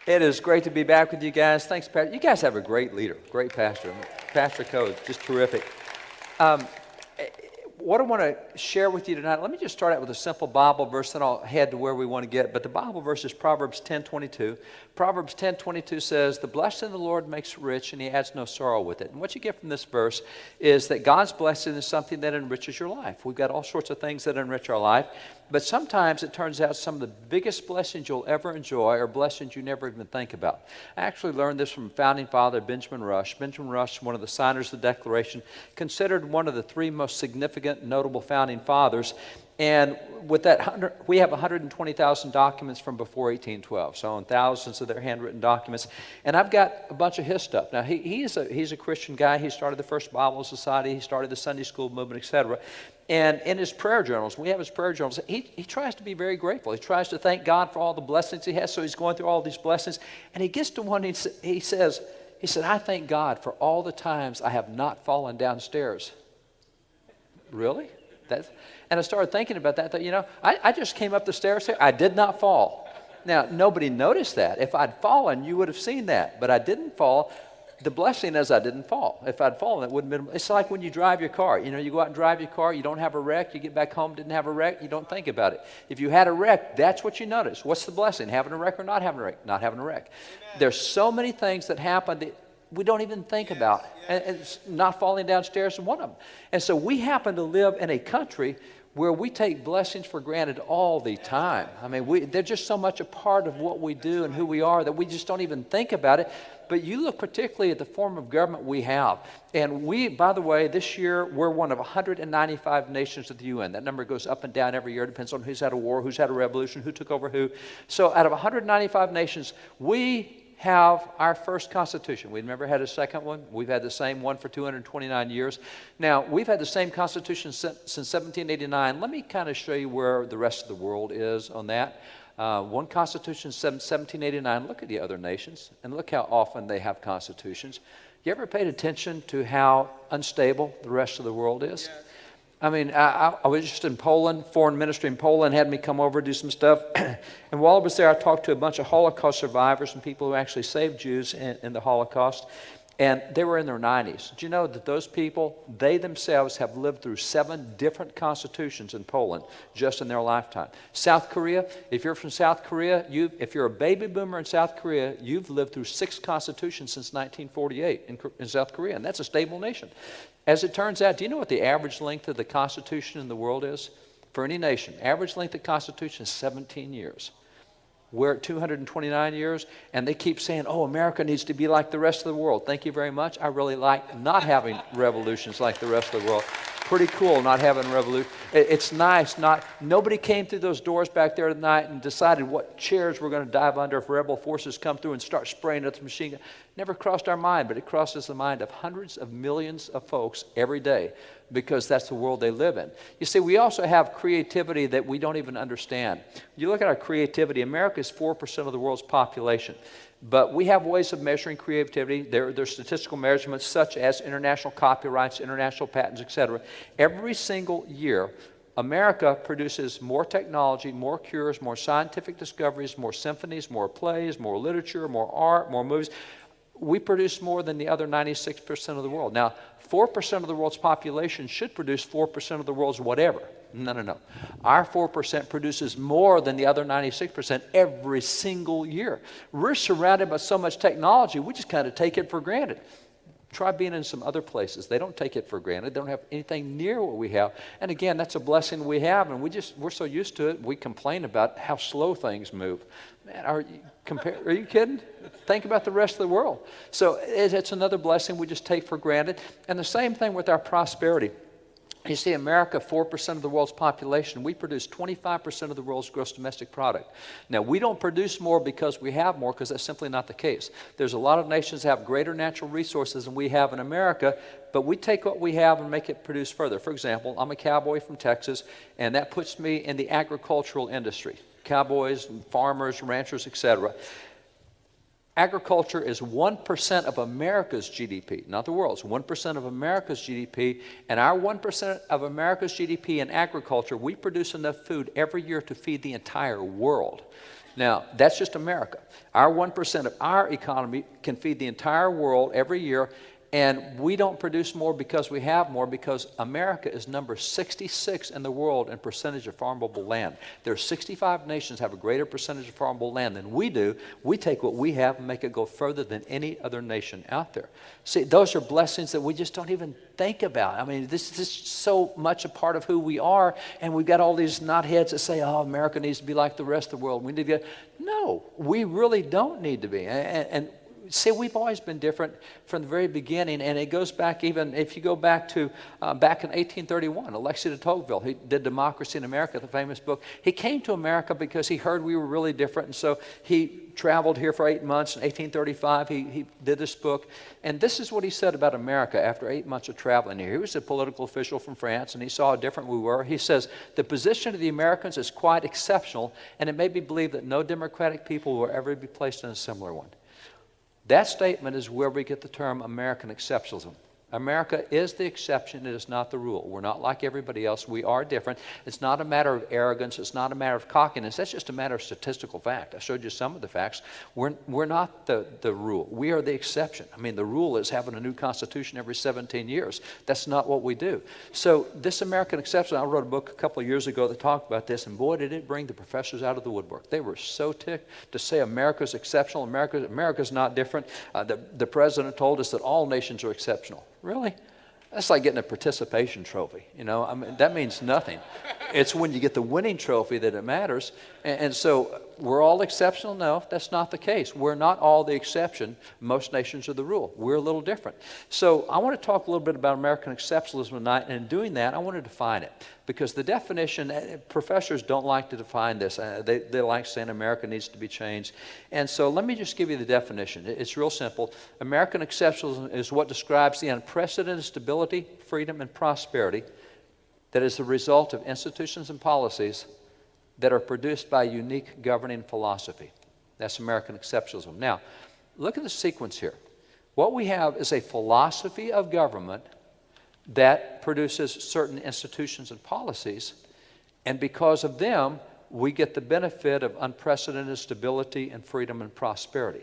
It is great to be back with you guys. Thanks, Pastor. You guys have a great leader, great pastor. Pastor Code, just terrific. Um, what I want to share with you tonight, let me just start out with a simple Bible verse, then I'll head to where we want to get. But the Bible verse is Proverbs 10:22. Proverbs 10:22 says, "The blessing of the Lord makes rich, and he adds no sorrow with it." And what you get from this verse is that God's blessing is something that enriches your life. We've got all sorts of things that enrich our life. But sometimes it turns out some of the biggest blessings you'll ever enjoy are blessings you never even think about. I actually learned this from founding father Benjamin Rush. Benjamin Rush, one of the signers of the Declaration, considered one of the three most significant, notable founding fathers. And with that, we have 120,000 documents from before 1812, so on thousands of their handwritten documents. And I've got a bunch of his stuff. Now, he's a Christian guy. He started the first Bible Society. He started the Sunday School movement, etc. And in his prayer journals, we have his prayer journals, he tries to be very grateful. He tries to thank God for all the blessings he has, so he's going through all these blessings. And he gets to one, he said, "I thank God for all the times I have not fallen downstairs." Really? And I started thinking about that. I thought, I just came up the stairs here. I did not fall. Now, nobody noticed that. If I'd fallen, you would have seen that. But I didn't fall. The blessing is I didn't fall. If I'd fallen, it wouldn't have been. It's like when you drive your car. You go out and drive your car. You don't have a wreck. You get back home, didn't have a wreck. You don't think about it. If you had a wreck, that's what you notice. What's the blessing? Having a wreck or not having a wreck? Not having a wreck. Amen. There's so many things that happen that we don't even think about. And not falling downstairs is one of them. And so we happen to live in a country where we take blessings for granted all the time. I mean, they're just so much a part of what we do and who we are that we just don't even think about it. But you look particularly at the form of government we have. And we, by the way, this year, we're one of 195 nations at the UN. That number goes up and down every year. It depends on who's had a war, who's had a revolution, who took over who. So out of 195 nations, we have our first constitution. We've never had a second one. We've had the same one for 229 years. Now, we've had the same constitution since 1789. Let me kind of show you where the rest of the world is on that. One constitution since 1789. Look at the other nations, and look how often they have constitutions. You ever paid attention to how unstable the rest of the world is? Yes. I mean, I was just in Poland. Foreign ministry in Poland had me come over do some stuff. And while I was there, I talked to a bunch of Holocaust survivors and people who actually saved Jews in the Holocaust. And they were in their 90s. Do you know that those people, they themselves have lived through 7 different constitutions in Poland just in their lifetime? South Korea, if you're from South Korea, if you're a baby boomer in South Korea, you've lived through 6 constitutions since 1948 in South Korea, and that's a stable nation. As it turns out, do you know what the average length of the Constitution in the world is? For any nation, average length of Constitution is 17 years. We're at 229 years, and they keep saying, "Oh, America needs to be like the rest of the world." Thank you very much. I really like not having revolutions like the rest of the world. Pretty cool not having a revolution. It's nice. Nobody came through those doors back there tonight and decided what chairs we're going to dive under if rebel forces come through and start spraying at the machine gun. Never crossed our mind, but it crosses the mind of hundreds of millions of folks every day because that's the world they live in. You see, we also have creativity that we don't even understand. You look at our creativity, America is 4% of the world's population. But we have ways of measuring creativity. There are statistical measurements such as international copyrights, international patents, etc. Every single year, America produces more technology, more cures, more scientific discoveries, more symphonies, more plays, more literature, more art, more movies. We produce more than the other 96% of the world. Now, 4% of the world's population should produce 4% of the world's whatever. No. Our 4% produces more than the other 96% every single year. We're surrounded by so much technology, we just kind of take it for granted. Try being in some other places. They don't take it for granted. They don't have anything near what we have. And again, that's a blessing we have, and we're so used to it, we complain about how slow things move. Man, are you kidding? Think about the rest of the world. So it's another blessing we just take for granted. And the same thing with our prosperity. You see, America, 4% of the world's population, we produce 25% of the world's gross domestic product. Now, we don't produce more because we have more, because that's simply not the case. There's a lot of nations that have greater natural resources than we have in America, but we take what we have and make it produce further. For example, I'm a cowboy from Texas, and that puts me in the agricultural industry. Cowboys, farmers, ranchers, etc. Agriculture is 1% of America's GDP, not the world's, 1% of America's GDP, and our 1% of America's GDP in agriculture, we produce enough food every year to feed the entire world. Now, that's just America. Our 1% of our economy can feed the entire world every year, and we don't produce more because we have more, because America is number 66 in the world in percentage of farmable land. There are 65 nations have a greater percentage of farmable land than we do. We take what we have and make it go further than any other nation out there. See, those are blessings that we just don't even think about. I mean, this is so much a part of who we are, and we've got all these knotheads that say, oh, America needs to be like the rest of the world. We need to get... No, we really don't need to be. And see, we've always been different from the very beginning, and it goes back even, if you go back to back in 1831, Alexis de Tocqueville, he did Democracy in America, the famous book. He came to America because he heard we were really different, and so he traveled here for 8 months. In 1835, he did this book, and this is what he said about America after 8 months of traveling here. He was a political official from France, and he saw how different we were. He says, the position of the Americans is quite exceptional, and it may be believed that no democratic people will ever be placed in a similar one. That statement is where we get the term American exceptionalism. America is the exception, it is not the rule. We're not like everybody else, we are different. It's not a matter of arrogance, it's not a matter of cockiness, that's just a matter of statistical fact. I showed you some of the facts. We're not the rule, we are the exception. I mean, the rule is having a new constitution every 17 years. That's not what we do. So this American exception, I wrote a book a couple of years ago that talked about this, and boy, did it bring the professors out of the woodwork. They were so ticked to say America's exceptional, America's not different. The president told us that all nations are exceptional. Really? That's like getting a participation trophy. You know, I mean, that means nothing. It's when you get the winning trophy that it matters. And so we're all exceptional? No, that's not the case. We're not all the exception. Most nations are the rule. We're a little different. So I want to talk a little bit about American exceptionalism tonight. And in doing that, I want to define it. Because the definition, professors don't like to define this. They like saying America needs to be changed. And so let me just give you the definition. It's real simple. American exceptionalism is what describes the unprecedented stability, freedom, and prosperity that is the result of institutions and policies that are produced by a unique governing philosophy. That's American exceptionalism. Now, look at the sequence here. What we have is a philosophy of government that produces certain institutions and policies, and because of them, we get the benefit of unprecedented stability and freedom and prosperity.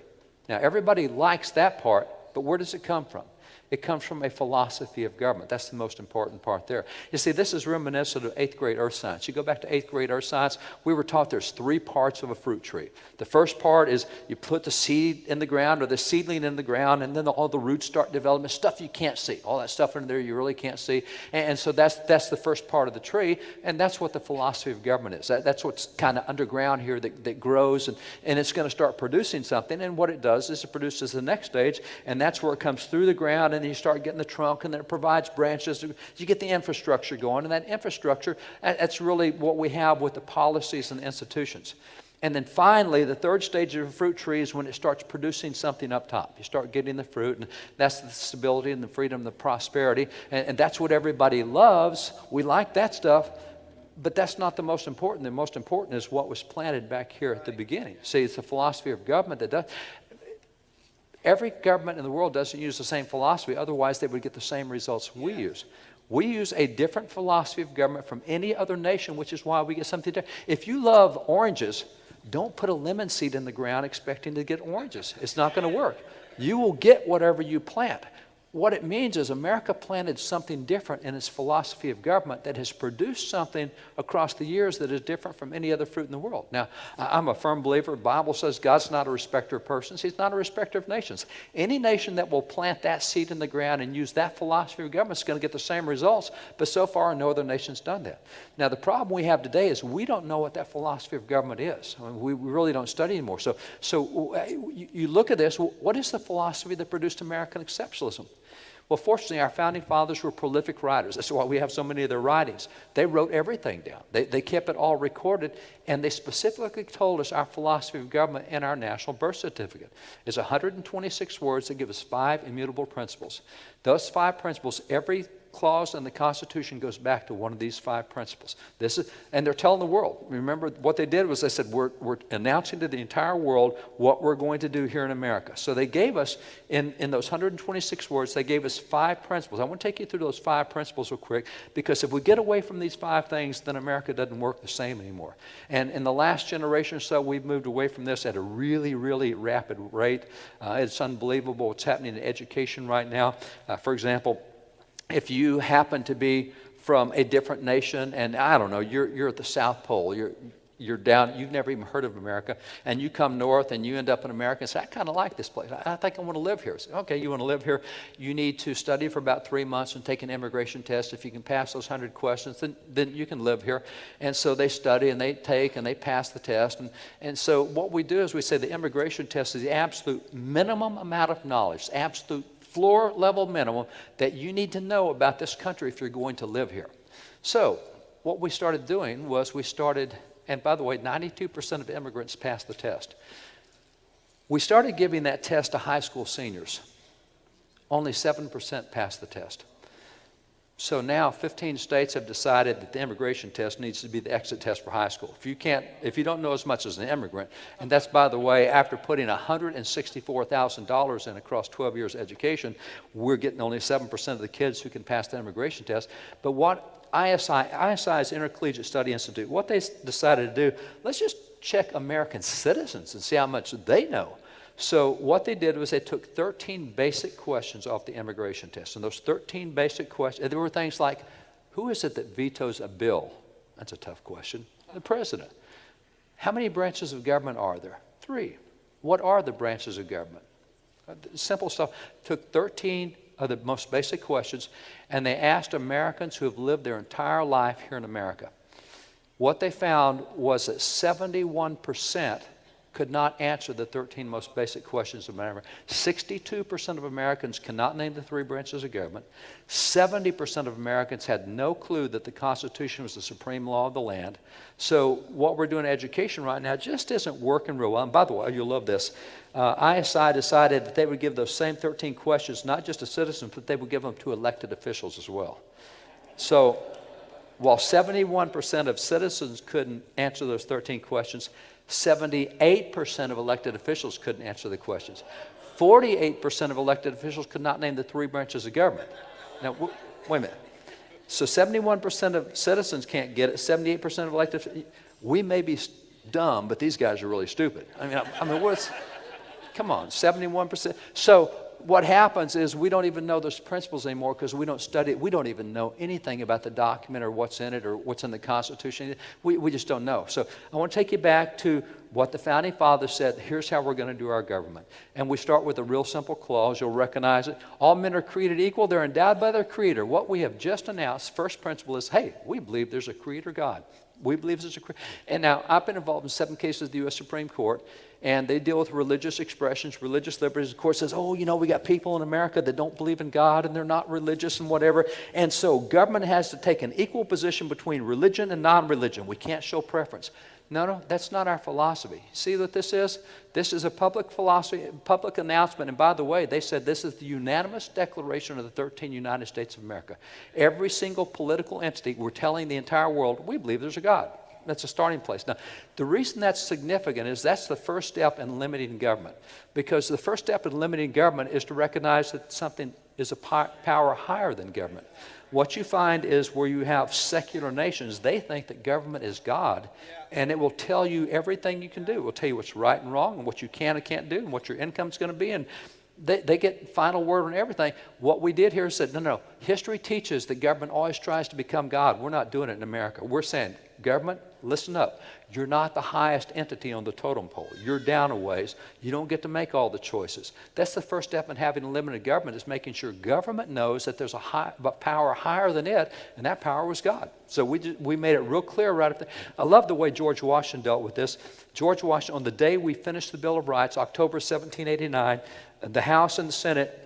Now, everybody likes that part, but where does it come from? It comes from a philosophy of government. That's the most important part there. You see, this is reminiscent of 8th grade earth science. You go back to 8th grade earth science, we were taught there's 3 parts of a fruit tree. The first part is you put the seed in the ground or the seedling in the ground, and then all the roots start developing, stuff you can't see. All that stuff in there you really can't see. And so that's the first part of the tree, and that's what the philosophy of government is. That's what's kind of underground here that grows, and it's going to start producing something, and what it does is it produces the next stage, and that's where it comes through the ground, and then you start getting the trunk, and then it provides branches. You get the infrastructure going, and that infrastructure, that's really what we have with the policies and the institutions. And then finally, the third stage of a fruit tree is when it starts producing something up top. You start getting the fruit, and that's the stability and the freedom and the prosperity, and that's what everybody loves. We like that stuff, but that's not the most important. The most important is what was planted back here at the beginning. See, it's the philosophy of government that does. Every government in the world doesn't use the same philosophy, otherwise they would get the same results we use. We use a different philosophy of government from any other nation, which is why we get something different. If you love oranges, don't put a lemon seed in the ground expecting to get oranges. It's not going to work. You will get whatever you plant. What it means is America planted something different in its philosophy of government that has produced something across the years that is different from any other fruit in the world. Now, I'm a firm believer. The Bible says God's not a respecter of persons. He's not a respecter of nations. Any nation that will plant that seed in the ground and use that philosophy of government is going to get the same results, but so far no other nation's done that. Now, the problem we have today is we don't know what that philosophy of government is. I mean, we really don't study anymore. So you look at this, what is the philosophy that produced American exceptionalism? Well, fortunately, our founding fathers were prolific writers. That's why we have so many of their writings. They wrote everything down. They kept it all recorded, and they specifically told us our philosophy of government in our national birth certificate. It's 126 words that give us 5 immutable principles. Those 5 principles, every clause in the Constitution goes back to one of these 5 principles. And they're telling the world. Remember, what they did was they said, we're announcing to the entire world what we're going to do here in America. So they gave us, in those 126 words, they gave us 5 principles. I want to take you through those 5 principles real quick, because if we get away from these 5 things, then America doesn't work the same anymore. And in the last generation or so, we've moved away from this at a really, really rapid rate. It's unbelievable what's happening in education right now. For example, if you happen to be from a different nation, and I don't know, you're at the South Pole, you're down, you've never even heard of America, and you come north and you end up in America and say, I kind of like this place. I think I want to live here. Say, okay, you want to live here. You need to study for about 3 months and take an immigration test. If you can pass those 100 questions, then you can live here. And so they study and they take and they pass the test. And so what we do is we say the immigration test is the absolute minimum amount of knowledge, absolute floor level minimum that you need to know about this country if you're going to live here. So what we started doing was and by the way, 92% of immigrants pass the test. We started giving that test to high school seniors. Only 7% pass the test. So now 15 states have decided that the immigration test needs to be the exit test for high school. If you don't know as much as an immigrant, and that's, by the way, after putting $164,000 in across 12 years of education, we're getting only 7% of the kids who can pass the immigration test. But what ISI's Intercollegiate Study Institute, what they decided to do, let's just check American citizens and see how much they know. So what they did was they took 13 basic questions off the immigration test. And those 13 basic questions, there were things like, who is it that vetoes a bill? That's a tough question. The president. How many branches of government are there? 3. What are the branches of government? Simple stuff. Took 13 of the most basic questions, and they asked Americans who have lived their entire life here in America. What they found was that 71% could not answer the 13 most basic questions of America. 62% of Americans cannot name the 3 branches of government. 70% of Americans had no clue that the Constitution was the supreme law of the land. So what we're doing in education right now just isn't working real well. And by the way, you'll love this. ISI decided that they would give those same 13 questions not just to citizens, but they would give them to elected officials as well. So while 71% of citizens couldn't answer those 13 questions, 78% of elected officials couldn't answer the questions. 48% of elected officials could not name the 3 branches of government. Now, wait a minute. So 71% of citizens can't get it, 78% of elected, we may be dumb, but these guys are really stupid. I mean, come on, 71%. So what happens is we don't even know those principles anymore because we don't study it. We don't even know anything about the document or what's in it or what's in the Constitution. We just don't know. So I want to take you back to what the Founding Fathers said. Here's how we're going to do our government. And we start with a real simple clause. You'll recognize it. All men are created equal. They're endowed by their Creator. What we have just announced, first principle is, hey, we believe there's a Creator God. We believe there's a Creator. And now I've been involved in 7 cases of the U.S. Supreme Court. And they deal with religious expressions, religious liberties. The court says, oh, you know, we got people in America that don't believe in God and they're not religious and whatever. And so government has to take an equal position between religion and non-religion. We can't show preference. No, that's not our philosophy. See what this is? This is a public philosophy, public announcement. And by the way, they said this is the unanimous declaration of the 13 United States of America. Every single political entity, we're telling the entire world, we believe there's a God. That's a starting place. Now, the reason that's significant is that's the first step in limiting government. Because the first step in limiting government is to recognize that something is a power higher than government. What you find is where you have secular nations, they think that government is God, and it will tell you everything you can do. It will tell you what's right and wrong and what you can and can't do and what your income's going to be. And they get final word on everything. What we did here is said, no. History teaches that government always tries to become God. We're not doing it in America. We're saying, government, listen up. You're not the highest entity on the totem pole. You're down a ways. You don't get to make all the choices. That's the first step in having a limited government, is making sure government knows that there's a power higher than it, and that power was God. So we made it real clear right up there. I love the way George Washington dealt with this. George Washington, on the day we finished the Bill of Rights, October 1789, the House and the Senate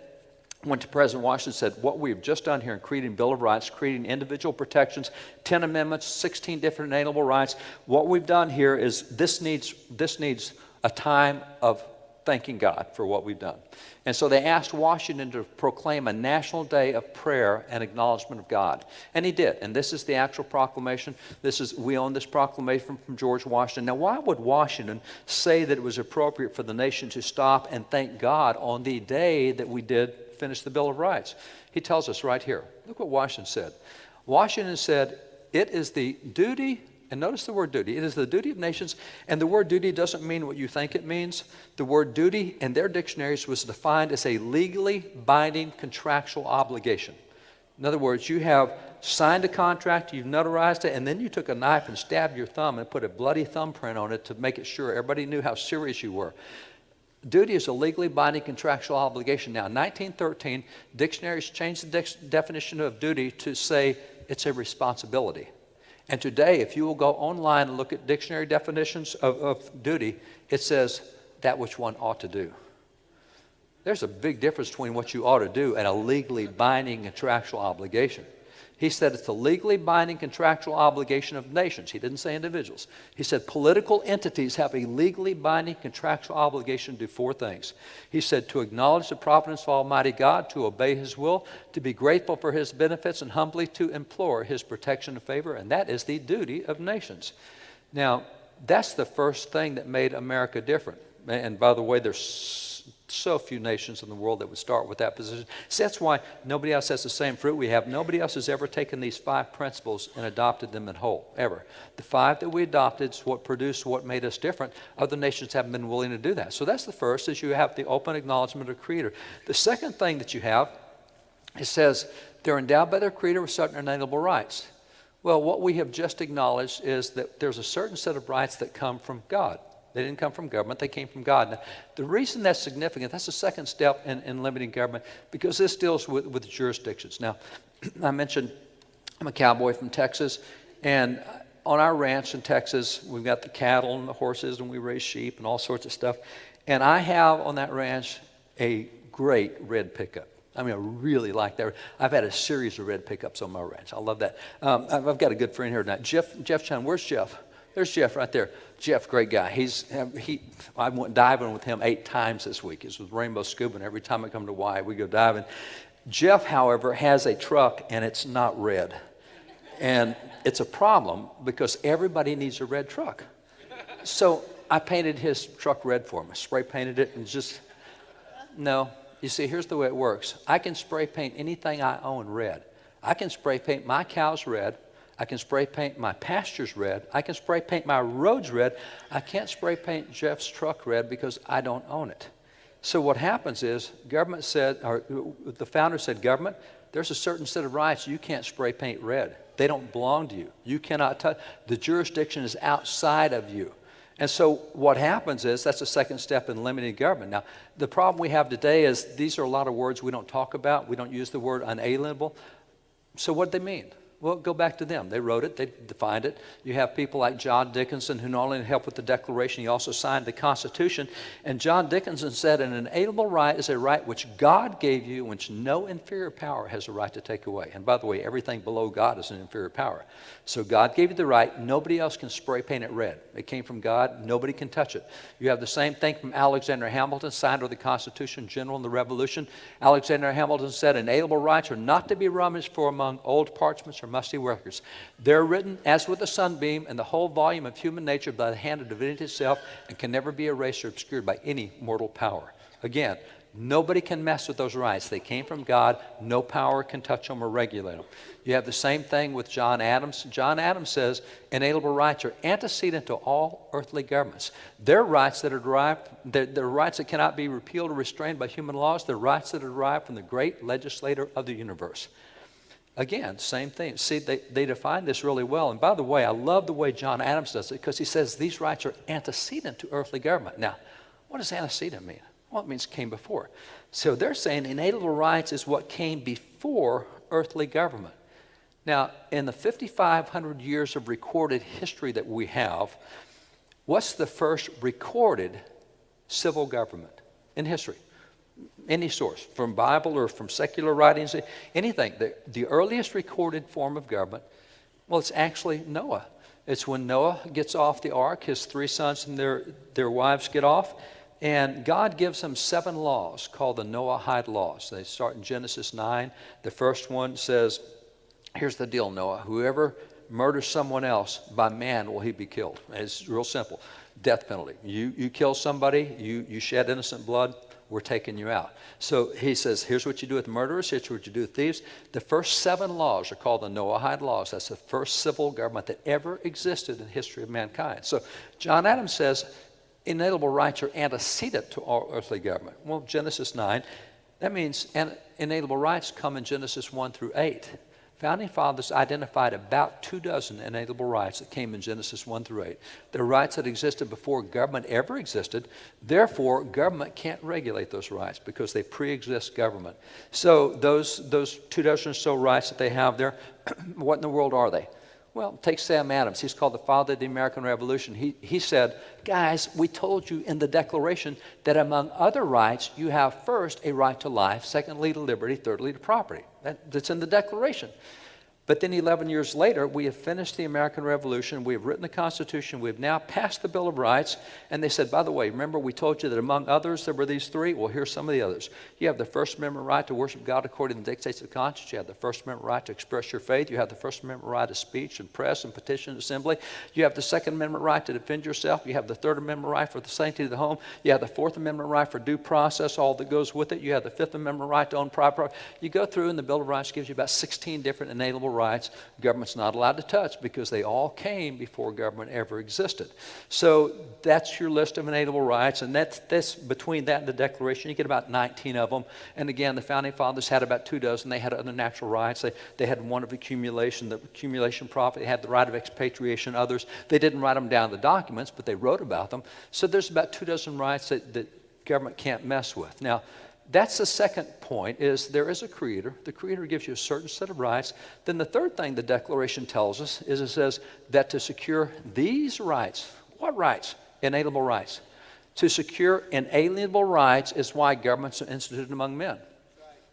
went to President Washington and said, what we've just done here in creating Bill of Rights, creating individual protections, 10 amendments, 16 different inalienable rights, what we've done here is this needs a time of thanking God for what we've done. And so they asked Washington to proclaim a national day of prayer and acknowledgement of God. And he did. And this is the actual proclamation. We own this proclamation from George Washington. Now, why would Washington say that it was appropriate for the nation to stop and thank God on the day that we did finish the Bill of Rights? He tells us right here. Look what Washington said. Washington said, it is the duty, and notice the word duty. It is the duty of nations, and the word duty doesn't mean what you think it means. The word duty in their dictionaries was defined as a legally binding contractual obligation. In other words, you have signed a contract, you've notarized it, and then you took a knife and stabbed your thumb and put a bloody thumbprint on it to make it sure everybody knew how serious you were. Duty is a legally binding contractual obligation. Now, in 1913, dictionaries changed the definition of duty to say it's a responsibility. And today, if you will go online and look at dictionary definitions of duty, it says that which one ought to do. There's a big difference between what you ought to do and a legally binding contractual obligation. He said it's a legally binding contractual obligation of nations. He didn't say individuals. He said political entities have a legally binding contractual obligation to do 4 things. He said to acknowledge the providence of Almighty God, to obey His will, to be grateful for His benefits, and humbly to implore His protection and favor. And that is the duty of nations. Now, that's the first thing that made America different. And by the way, there's so few nations in the world that would start with that position. See, that's why nobody else has the same fruit we have. Nobody else has ever taken these 5 principles and adopted them in whole, ever. The 5 that we adopted is what produced what made us different. Other nations haven't been willing to do that. So that's the first, is you have the open acknowledgement of the Creator. The second thing that you have, it says they're endowed by their Creator with certain inalienable rights. Well, what we have just acknowledged is that there's a certain set of rights that come from God. They didn't come from government, they came from God. Now, the reason that's significant, that's the second step in limiting government, because this deals with jurisdictions. Now, I mentioned I'm a cowboy from Texas, and on our ranch in Texas, we've got the cattle and the horses, and we raise sheep and all sorts of stuff. And I have on that ranch a great red pickup. I mean, I really like that. I've had a series of red pickups on my ranch. I love that. I've got a good friend here tonight. Jeff Chun, where's Jeff? There's Jeff right there. Jeff, great guy. I went diving with him 8 times this week. It's with Rainbow Scuba, and every time I come to Hawaii, we go diving. Jeff, however, has a truck, and it's not red. And it's a problem because everybody needs a red truck. So I painted his truck red for him. I spray painted it and no. You see, here's the way it works. I can spray paint anything I own red. I can spray paint my cows red. I can spray paint my pastures red. I can spray paint my roads red. I can't spray paint Jeff's truck red because I don't own it. So what happens is government said, or the founder said, government, there's a certain set of rights you can't spray paint red. They don't belong to you. You cannot touch. The jurisdiction is outside of you. And so what happens is, that's the second step in limiting government. Now, the problem we have today is these are a lot of words we don't talk about. We don't use the word unalienable. So what do they mean? Well, go back to them. They wrote it. They defined it. You have people like John Dickinson, who not only helped with the Declaration, he also signed the Constitution. And John Dickinson said, an inalienable right is a right which God gave you, which no inferior power has a right to take away. And by the way, everything below God is an inferior power. So God gave you the right. Nobody else can spray paint it red. It came from God. Nobody can touch it. You have the same thing from Alexander Hamilton, signer of the Constitution, general in the Revolution. Alexander Hamilton said, inalienable rights are not to be rummaged for among old parchments or musty records. They're written as with a sunbeam and the whole volume of human nature by the hand of divinity itself, and can never be erased or obscured by any mortal power. Again, nobody can mess with those rights. They came from God. No power can touch them or regulate them. You have the same thing with John Adams. John Adams says inalienable rights are antecedent to all earthly governments. They're rights that are derived, they're rights that cannot be repealed or restrained by human laws. They're rights that are derived from the great legislator of the universe. Again, same thing. See, they define this really well. And by the way, I love the way John Adams does it, because he says these rights are antecedent to earthly government. Now, what does antecedent mean? Well, it means came before. So they're saying inalienable rights is what came before earthly government. Now, in the 5,500 years of recorded history that we have, what's the first recorded civil government in history? Any source, from Bible or from secular writings, anything. The earliest recorded form of government, well, it's actually Noah. It's when Noah gets off the ark, his 3 sons and their wives get off. And God gives them 7 laws called the Noahide laws. They start in Genesis 9. The first one says, here's the deal, Noah. Whoever murders someone else, by man will he be killed. It's real simple. Death penalty. You kill somebody, you shed innocent blood, we're taking you out. So he says, here's what you do with murderers, here's what you do with thieves. The first 7 laws are called the Noahide laws. That's the first civil government that ever existed in the history of mankind. So John Adams says inalienable rights are antecedent to all earthly government. Well, Genesis 9, that means inalienable rights come in Genesis 1 through 8. Founding fathers identified about 24 inalienable rights that came in Genesis 1 through 8. They're rights that existed before government ever existed. Therefore, government can't regulate those rights because they pre-exist government. So those 24 or so rights that they have there, what in the world are they? Well, take Sam Adams. He's called the father of the American Revolution. He said, guys, we told you in the Declaration that among other rights, you have first a right to life, secondly to liberty, thirdly to property. That's in the Declaration. But then 11 years later, we have finished the American Revolution. We have written the Constitution. We have now passed the Bill of Rights. And they said, by the way, remember we told you that among others there were these 3? Well, here's some of the others. You have the First Amendment right to worship God according to the dictates of the conscience. You have the First Amendment right to express your faith. You have the First Amendment right of speech and press and petition and assembly. You have the Second Amendment right to defend yourself. You have the Third Amendment right for the sanctity of the home. You have the Fourth Amendment right for due process, all that goes with it. You have the Fifth Amendment right to own private property. You go through and the Bill of Rights gives you about 16 different inalienable rights. Government's not allowed to touch because they all came before government ever existed. So that's your list of inalienable rights, and that's between that and the Declaration. You get about 19 of them. And again, the Founding Fathers had about 24. They had other natural rights. They had one of accumulation, the accumulation profit. They had the right of expatriation, others. They didn't write them down in the documents, but they wrote about them. So there's about 24 rights that government can't mess with. Now, that's the second point, is there is a creator. The creator gives you a certain set of rights. Then the third thing the Declaration tells us is it says that to secure these rights, what rights? Inalienable rights. To secure inalienable rights is why governments are instituted among men.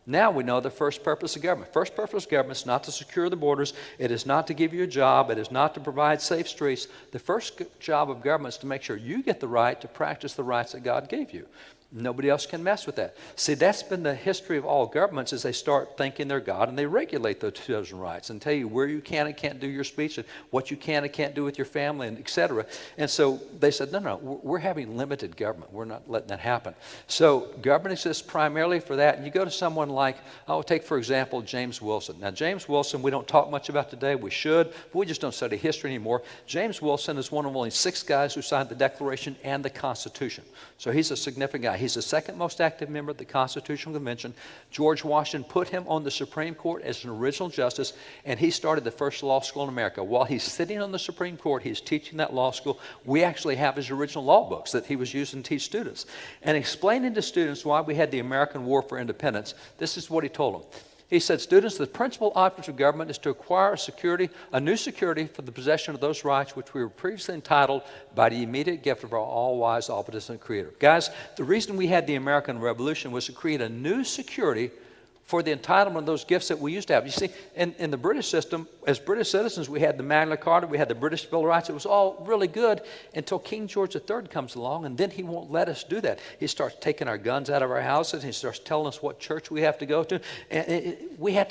Now we know the first purpose of government. First purpose of government is not to secure the borders. It is not to give you a job. It is not to provide safe streets. The first job of government is to make sure you get the right to practice the rights that God gave you. Nobody else can mess with that. See, that's been the history of all governments, is they start thinking they're God and they regulate those chosen rights and tell you where you can and can't do your speech and what you can and can't do with your family, and et cetera. And so they said, no, we're having limited government. We're not letting that happen. So government exists primarily for that. And you go to someone like, take for example, James Wilson. Now, James Wilson, we don't talk much about today. We should, but we just don't study history anymore. James Wilson is one of only 6 guys who signed the Declaration and the Constitution. So he's a significant guy. He's the second most active member of the Constitutional Convention. George Washington put him on the Supreme Court as an original justice, and he started the first law school in America. While he's sitting on the Supreme Court, he's teaching that law school. We actually have his original law books that he was using to teach students. And explaining to students why we had the American War for Independence, this is what he told them. He said, students, the principal object of government is to acquire a new security for the possession of those rights which we were previously entitled by the immediate gift of our all-wise, all-beneficent Creator. Guys, the reason we had the American Revolution was to create a new security for the entitlement of those gifts that we used to have. You see, in the British system, as British citizens, we had the Magna Carta, we had the British Bill of Rights. It was all really good until King George III comes along, and then he won't let us do that. He starts taking our guns out of our houses, and he starts telling us what church we have to go to. And we had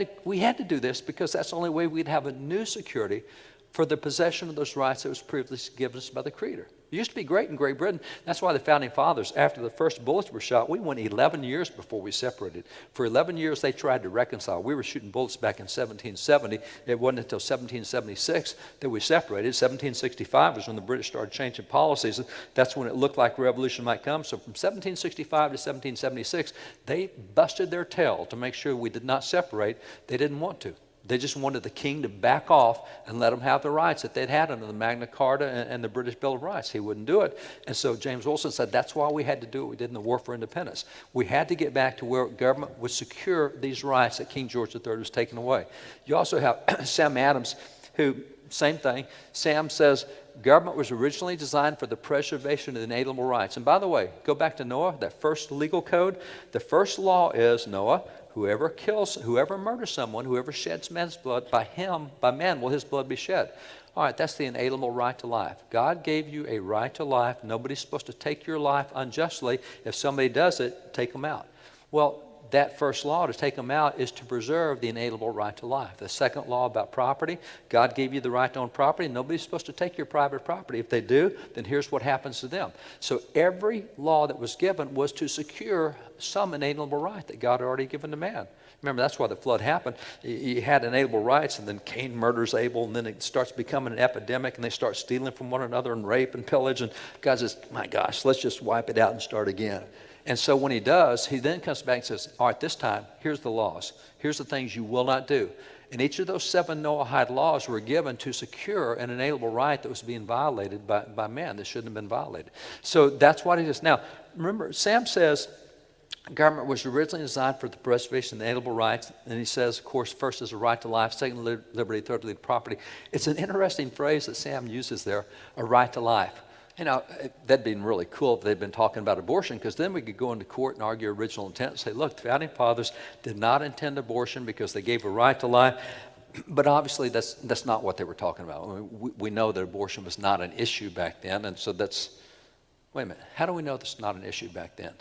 to do this because that's the only way we'd have a new security for the possession of those rights that was previously given us by the Creator. It used to be great in Great Britain. That's why the Founding Fathers, after the first bullets were shot, we went 11 years before we separated. For 11 years, they tried to reconcile. We were shooting bullets back in 1770. It wasn't until 1776 that we separated. 1765 was when the British started changing policies. That's when it looked like revolution might come. So from 1765 to 1776, they busted their tail to make sure we did not separate. They didn't want to. They just wanted the king to back off and let them have the rights that they'd had under the Magna Carta and the British Bill of Rights. He wouldn't do it. And so James Wilson said that's why we had to do what we did in the War for Independence. We had to get back to where government would secure these rights that King George III was taking away. You also have Sam Adams, who, same thing. Sam says government was originally designed for the preservation of the inalienable rights. And by the way, go back to Noah, that first legal code. The first law is, Noah, whoever murders someone, whoever sheds man's blood, by man will his blood be shed. All right, that's the inalienable right to life. God gave you a right to life. Nobody's supposed to take your life unjustly. If somebody does it, take them out. Well, that first law to take them out is to preserve the inalienable right to life. The second law about property, God gave you the right to own property. Nobody's supposed to take your private property. If they do, then here's what happens to them. So every law that was given was to secure some inalienable right that God had already given to man. Remember, that's why the flood happened. You had inalienable rights, and then Cain murders Abel, and then it starts becoming an epidemic, and they start stealing from one another and rape and pillage. And God says, my gosh, let's just wipe it out and start again. And so when he does, he then comes back and says, all right, this time, here's the laws. Here's the things you will not do. And each of those 7 Noahide laws were given to secure an inalienable right that was being violated by man that shouldn't have been violated. So that's what it is. Now, remember, Sam says government was originally designed for the preservation of inalienable rights. And he says, of course, first is a right to life, second, liberty, thirdly, property. It's an interesting phrase that Sam uses there, a right to life. You know, that'd been really cool if they'd been talking about abortion, because then we could go into court and argue original intent and say, look, the founding fathers did not intend abortion because they gave a right to life. But obviously that's not what they were talking about. I mean, we know that abortion was not an issue back then, and so wait a minute, how do we know that's not an issue back then?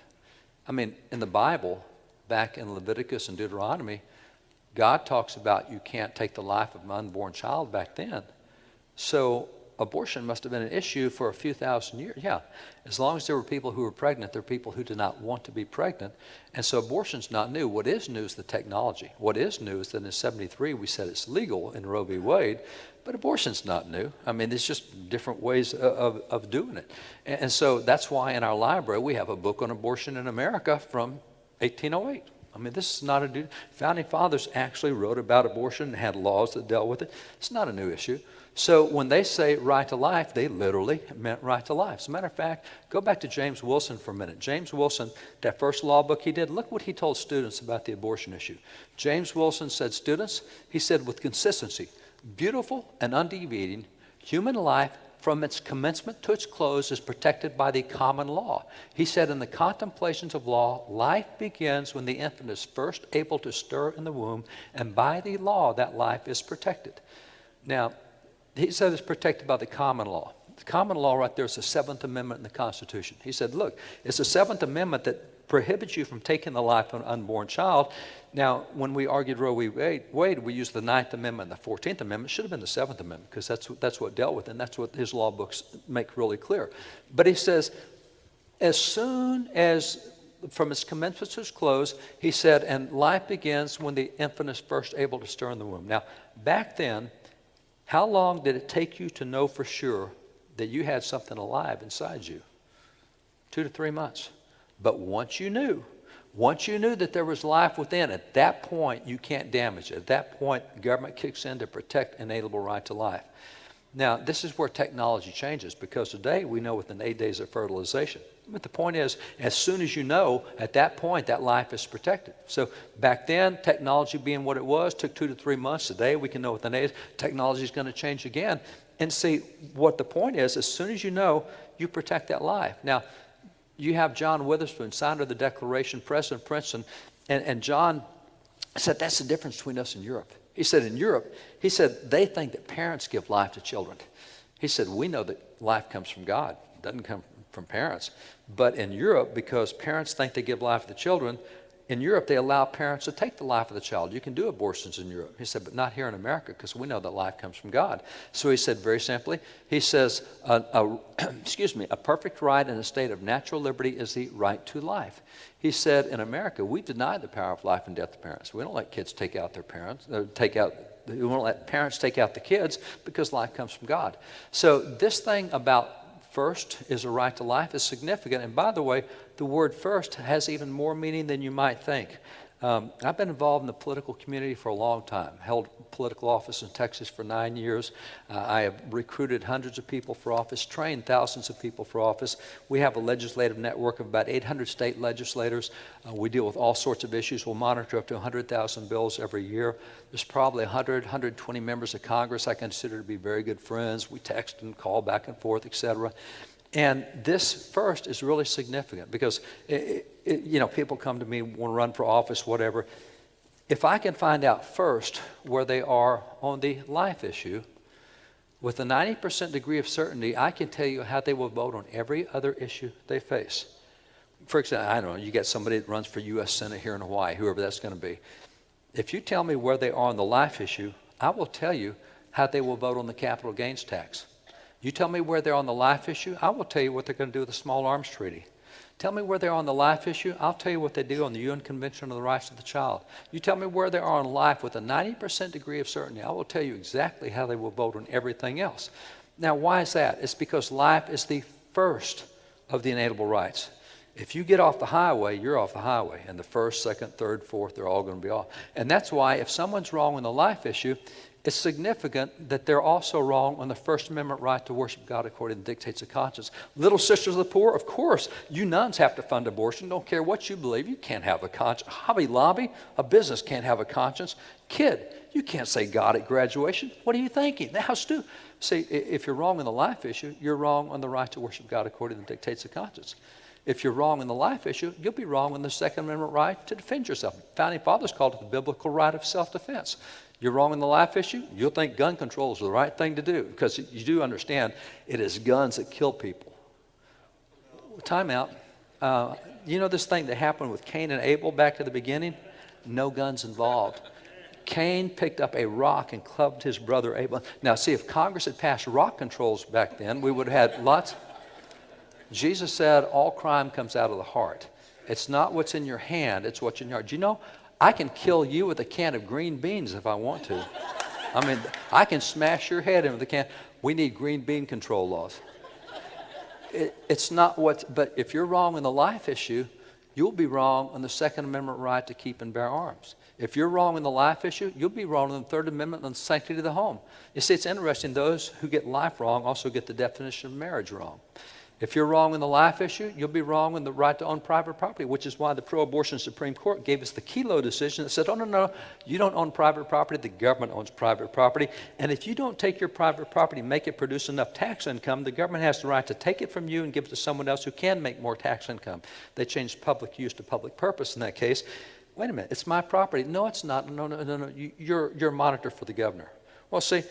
I mean, in the Bible, back in Leviticus and Deuteronomy, God talks about you can't take the life of an unborn child back then. So abortion must have been an issue for a few thousand years. Yeah, as long as there were people who were pregnant, there were people who did not want to be pregnant. And so abortion's not new. What is new is the technology. What is new is that in 73 we said it's legal in Roe v. Wade, but abortion's not new. I mean, it's just different ways of doing it. And so that's why in our library we have a book on abortion in America from 1808. I mean, this is not a new, founding fathers actually wrote about abortion and had laws that dealt with it. It's not a new issue. So when they say right to life, they literally meant right to life. As a matter of fact, go back to James Wilson for a minute. James Wilson, that first law book he did, look what he told students about the abortion issue. James Wilson said, students, he said with consistency, beautiful and undeviating, human life from its commencement to its close is protected by the common law. He said, in the contemplations of law, life begins when the infant is first able to stir in the womb, and by the law that life is protected. Now, he said it's protected by the common law. The common law right there is the 7th Amendment in the Constitution. He said, look, it's the 7th Amendment that prohibits you from taking the life of an unborn child. Now, when we argued Roe v. Wade, we used the 9th Amendment and the 14th Amendment. It should have been the 7th Amendment, because that's what dealt with, and that's what his law books make really clear. But he says, as soon as from its commencement to its close, he said, and life begins when the infant is first able to stir in the womb. Now, back then, how long did it take you to know for sure that you had something alive inside you? 2 to 3 months. But once you knew that there was life within, at that point, you can't damage it. At that point, the government kicks in to protect inalienable right to life. Now, this is where technology changes, because today we know within 8 days of fertilization. But the point is, as soon as you know, at that point, that life is protected. So back then, technology being what it was, took 2 to 3 months. Today, we can know within 8 days, technology is going to change again. And see, what the point is, as soon as you know, you protect that life. Now, you have John Witherspoon, signer of the Declaration, president of Princeton, and John said that's the difference between us and Europe. He said in Europe, he said they think that parents give life to children. He said we know that life comes from God. It doesn't come from parents. But in Europe, because parents think they give life to the children, in Europe they allow parents to take the life of the child. You can do abortions in Europe. He said, but not here in America, because we know that life comes from God. So he said very simply, he says, a perfect right in a state of natural liberty is the right to life. He said, in America, we deny the power of life and death to parents. We don't let kids take out their parents, we won't let parents take out the kids, because life comes from God. So this thing about first is a right to life is significant. And by the way, the word first has even more meaning than you might think. I've been involved in the political community for a long time, held political office in Texas for 9 years. I have recruited hundreds of people for office, trained thousands of people for office. We have a legislative network of about 800 state legislators. We deal with all sorts of issues. We'll monitor up to 100,000 bills every year. There's probably 100, 120 members of Congress I consider to be very good friends. We text and call back and forth, etc. And this first is really significant because, people come to me, want to run for office, whatever. If I can find out first where they are on the life issue, with a 90% degree of certainty, I can tell you how they will vote on every other issue they face. For example, I don't know, you got somebody that runs for U.S. Senate here in Hawaii, whoever that's going to be. If you tell me where they are on the life issue, I will tell you how they will vote on the capital gains tax. You tell me where they're on the life issue, I will tell you what they're going to do with the small arms treaty. Tell me where they're on the life issue, I'll tell you what they do on the UN Convention on the Rights of the Child. You tell me where they are on life with a 90% degree of certainty, I will tell you exactly how they will vote on everything else. Now, why is that? It's because life is the first of the inalienable rights. If you get off the highway, you're off the highway. And the first, second, third, fourth, they're all going to be off. And that's why if someone's wrong on the life issue, it's significant that they're also wrong on the First Amendment right to worship God according to the dictates of conscience. Little sisters of the poor, of course, you nuns have to fund abortion. Don't care what you believe. You can't have a conscience. Hobby Lobby, a business can't have a conscience. Kid, you can't say God at graduation. What are you thinking? How stupid. See, if you're wrong on the life issue, you're wrong on the right to worship God according to the dictates of conscience. If you're wrong in the life issue, you'll be wrong on the Second Amendment right to defend yourself. Founding Fathers called it the biblical right of self-defense. You're wrong in the life issue, you'll think gun control is the right thing to do, because you do understand it is guns that kill people. Time out. You know this thing that happened with Cain and Abel back at the beginning? No guns involved. Cain picked up a rock and clubbed his brother Abel. Now see, if Congress had passed rock controls back then, we would have had lots. Jesus said all crime comes out of the heart. It's not what's in your hand, it's what's in your heart. Do you know, I can kill you with a can of green beans if I want to. I mean, I can smash your head in with a can. We need green bean control laws. It's not what, but if you're wrong in the life issue, you'll be wrong on the Second Amendment right to keep and bear arms. If you're wrong in the life issue, you'll be wrong on the Third Amendment on the sanctity of the home. You see, it's interesting, those who get life wrong also get the definition of marriage wrong. If you're wrong in the life issue, you'll be wrong in the right to own private property, which is why the pro-abortion Supreme Court gave us the Kelo decision that said, oh, no, you don't own private property, the government owns private property. And if you don't take your private property and make it produce enough tax income, the government has the right to take it from you and give it to someone else who can make more tax income. They changed public use to public purpose in that case. Wait a minute, it's my property. No, it's not. No. You're a monitor for the governor. Well, see,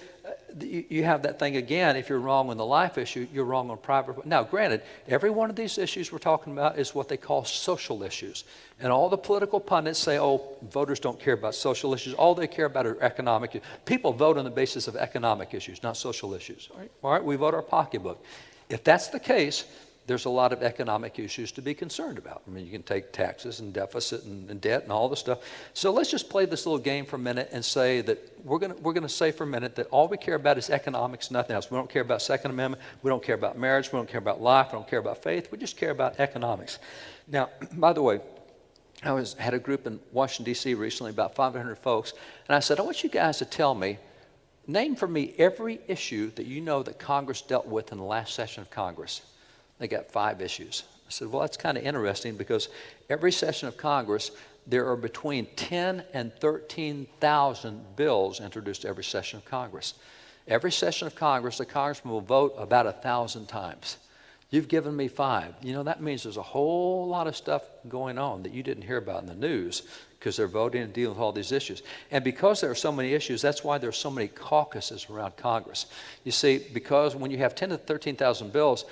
you have that thing again. If you're wrong on the life issue, you're wrong on private. Now, granted, every one of these issues we're talking about is what they call social issues. And all the political pundits say, oh, voters don't care about social issues. All they care about are economic issues. People vote on the basis of economic issues, not social issues. All right, we vote our pocketbook. If that's the case, there's a lot of economic issues to be concerned about. I mean, you can take taxes and deficit and debt and all this stuff. So let's just play this little game for a minute and say that we're going to say for a minute that all we care about is economics, nothing else. We don't care about Second Amendment. We don't care about marriage. We don't care about life. We don't care about faith. We just care about economics. Now, by the way, I had a group in Washington, D.C. recently, about 500 folks, and I said, I want you guys to tell me, name for me every issue that you know that Congress dealt with in the last session of Congress. They got 5 issues. I said, well, that's kind of interesting because every session of Congress, there are between 10 and 13,000 bills introduced every session of Congress. Every session of Congress, the congressman will vote about 1,000 times. You've given me 5. You know, that means there's a whole lot of stuff going on that you didn't hear about in the news because they're voting and dealing with all these issues. And because there are so many issues, that's why there's so many caucuses around Congress. You see, because when you have 10 to 13,000 bills,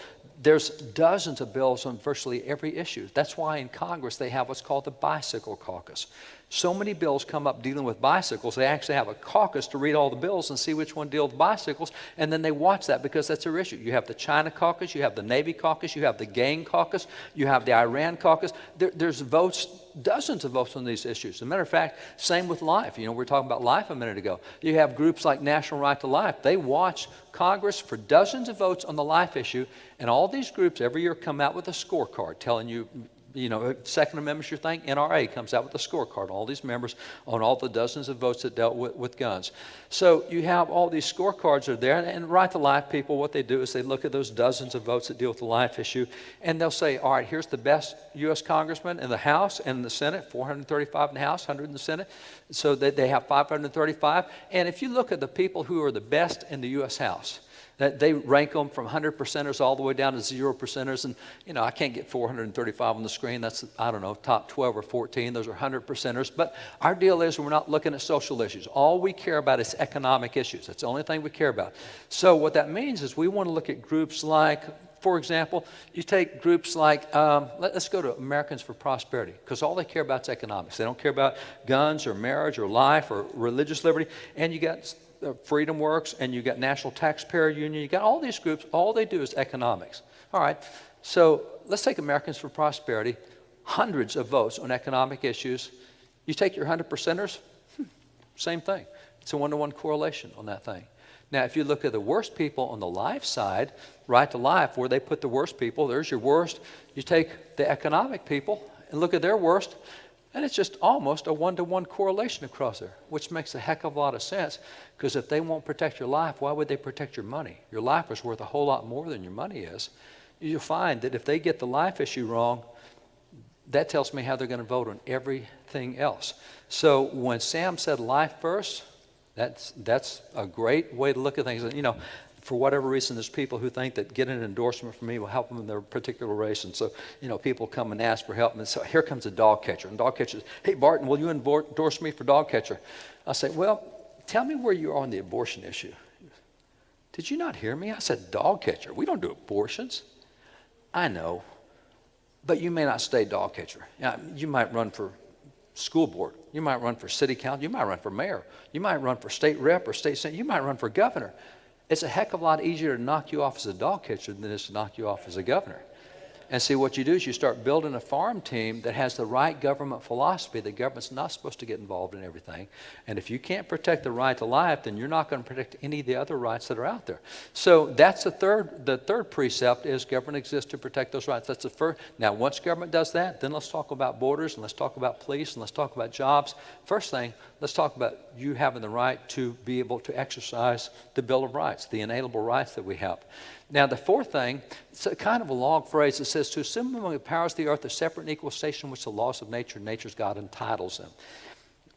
there's dozens of bills on virtually every issue. That's why in Congress they have what's called the bicycle caucus. So many bills come up dealing with bicycles, they actually have a caucus to read all the bills and see which one deals with bicycles, and then they watch that because that's their issue. You have the China caucus, you have the Navy caucus, you have the gang caucus, you have the Iran caucus. There's votes, dozens of votes on these issues. As a matter of fact, same with life. You know, we were talking about life a minute ago. You have groups like National Right to Life. They watch Congress for dozens of votes on the life issue, and all these groups every year come out with a scorecard telling you, you know, Second Amendment's your thing. NRA comes out with a scorecard, all these members on all the dozens of votes that dealt with guns. So you have all these scorecards are there, and Right to Life people, what they do is they look at those dozens of votes that deal with the life issue, and they'll say, all right, here's the best U.S. congressman in the House and in the Senate, 435 in the House, 100 in the Senate, so that they have 535. And if you look at the people who are the best in the U.S. House, They rank them from 100 percenters all the way down to 0 percenters. And, I can't get 435 on the screen. That's, I don't know, top 12 or 14. Those are 100 percenters. But our deal is we're not looking at social issues. All we care about is economic issues. That's the only thing we care about. So what that means is we want to look at groups like, for example, you take groups like, let's go to Americans for Prosperity, because all they care about is economics. They don't care about guns or marriage or life or religious liberty. And you got Freedom Works, and you got National Taxpayer Union. You got all these groups. All they do is economics. All right. So let's take Americans for Prosperity. Hundreds of votes on economic issues. You take your 100 percenters, same thing. It's a one-to-one correlation on that thing. Now, if you look at the worst people on the life side, Right to Life, where they put the worst people, there's your worst. You take the economic people and look at their worst, and it's just almost a one-to-one correlation across there, which makes a heck of a lot of sense, because if they won't protect your life, why would they protect your money? Your life is worth a whole lot more than your money is. You'll find that if they get the life issue wrong, that tells me how they're going to vote on everything else. So when Sam said life first, that's a great way to look at things. For whatever reason, there's people who think that getting an endorsement from me will help them in their particular race. And so, people come and ask for help. And so here comes a dog catcher. And dog catcher says, hey, Barton, will you endorse me for dog catcher? I say, well, tell me where you are on the abortion issue. Did you not hear me? I said, dog catcher. We don't do abortions. I know. But you may not stay dog catcher. You might run for school board. You might run for city council. You might run for mayor. You might run for state rep or state senate. You might run for governor. It's a heck of a lot easier to knock you off as a dog catcher than it is to knock you off as a governor. And see, what you do is you start building a farm team that has the right government philosophy. The government's not supposed to get involved in everything. And if you can't protect the right to life, then you're not going to protect any of the other rights that are out there. So that's the third precept is government exists to protect those rights. That's the first. Now, once government does that, then let's talk about borders, and let's talk about police, and let's talk about jobs. First thing, let's talk about you having the right to be able to exercise the Bill of Rights, the inalienable rights that we have. Now, the fourth thing, it's a kind of a long phrase that says, to assume among the powers of the earth a separate and equal station which the laws of nature and nature's God entitles them.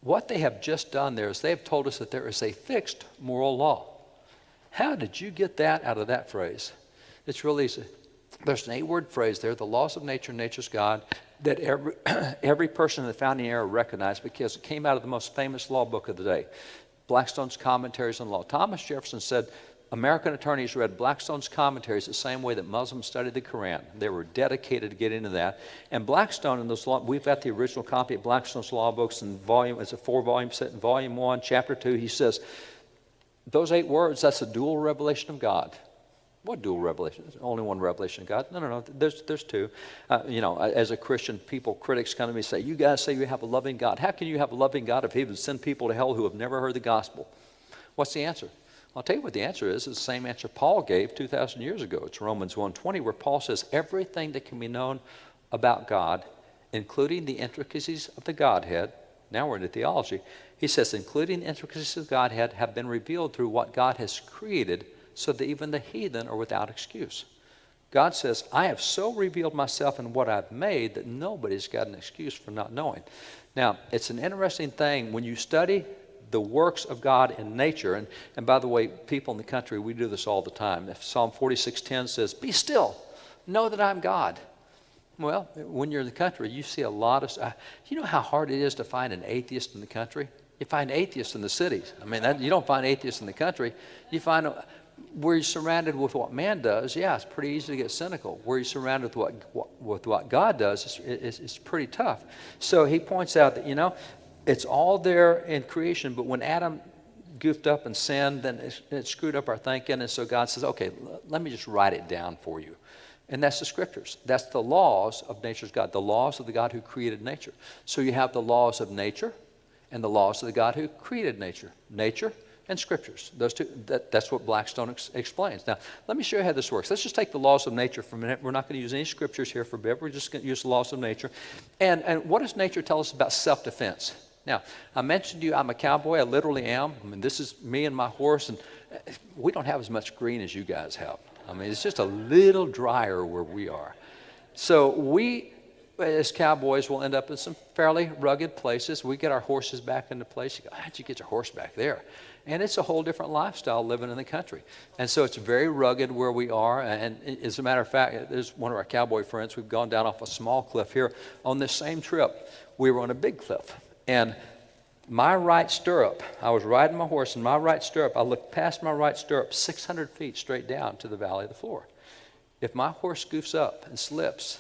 What they have just done there is they have told us that there is a fixed moral law. How did you get that out of that phrase? It's really easy. There's an 8-word phrase there, the laws of nature and nature's God, that every person in the founding era recognized because it came out of the most famous law book of the day, Blackstone's Commentaries on Law. Thomas Jefferson said, American attorneys read Blackstone's commentaries the same way that Muslims studied the Quran. They were dedicated to get into that. And Blackstone in those law, we've got the original copy of Blackstone's law books in volume, it's a 4-volume set in volume 1, chapter 2. He says, those 8 words, that's a dual revelation of God. What dual revelation? There's only one revelation of God. No. There's 2. As a Christian, critics come to me and say, you guys say you have a loving God. How can you have a loving God if he would send people to hell who have never heard the gospel? What's the answer? I'll tell you what the answer is. It's the same answer Paul gave 2,000 years ago. It's Romans 1:20, where Paul says everything that can be known about God, including the intricacies of the Godhead, now we're into theology, he says, including the intricacies of Godhead, have been revealed through what God has created, so that even the heathen are without excuse. God says, I have so revealed myself in what I've made that nobody's got an excuse for not knowing. Now, it's an interesting thing when you study the works of God in nature, and by the way, people in the country, we do this all the time. If Psalm 46:10 says, be still, know that I'm God. Well, when you're in the country, you see a lot of, you know how hard it is to find an atheist in the country? You find atheists in the cities. You don't find atheists in the country. You find where you're surrounded with what man does, yeah, it's pretty easy to get cynical. Where you're surrounded with what God does, it's pretty tough. So he points out that, it's all there in creation, but when Adam goofed up and sinned, then it screwed up our thinking, and so God says, okay, let me just write it down for you. And that's the scriptures. That's the laws of nature's God, the laws of the God who created nature. So you have the laws of nature and the laws of the God who created nature. Nature and scriptures. Those two, that's what Blackstone explains. Now, let me show you how this works. Let's just take the laws of nature for a minute. We're not going to use any scriptures here for a bit. We're just going to use the laws of nature. And what does nature tell us about self-defense? Now, I mentioned to you I'm a cowboy. I literally am. This is me and my horse, and we don't have as much green as you guys have. It's just a little drier where we are. So we, as cowboys, will end up in some fairly rugged places. We get our horses back into place. You go, how'd you get your horse back there? And it's a whole different lifestyle living in the country. And so it's very rugged where we are. And as a matter of fact, there's one of our cowboy friends. We've gone down off a small cliff here. On this same trip, we were on a big cliff. And my right stirrup, I was riding my horse, and my right stirrup, I looked past my right stirrup 600 feet straight down to the valley of the floor. If my horse goofs up and slips,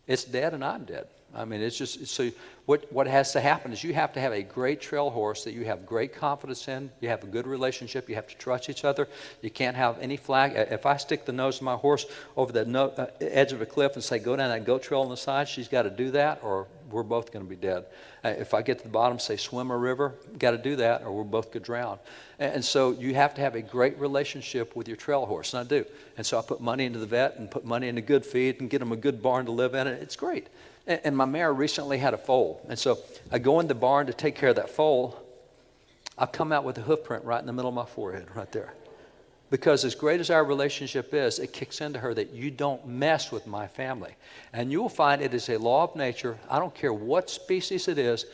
it's dead and I'm dead. I mean, it's just, so what has to happen is you have to have a great trail horse that you have great confidence in. You have a good relationship. You have to trust each other. You can't have any flag. If I stick the nose of my horse over the edge of a cliff and say, go down that goat trail on the side, she's got to do that or we're both going to be dead. If I get to the bottom, say swim a river, got to do that or we're both going to drown. And so you have to have a great relationship with your trail horse, and I do. And so I put money into the vet and put money into good feed and get them a good barn to live in, and it's great. And my mare recently had a foal. And so I go in the barn to take care of that foal. I come out with a hoof print right in the middle of my forehead, right there. Because as great as our relationship is, it kicks into her that you don't mess with my family. And you'll find it is a law of nature. I don't care what species it is.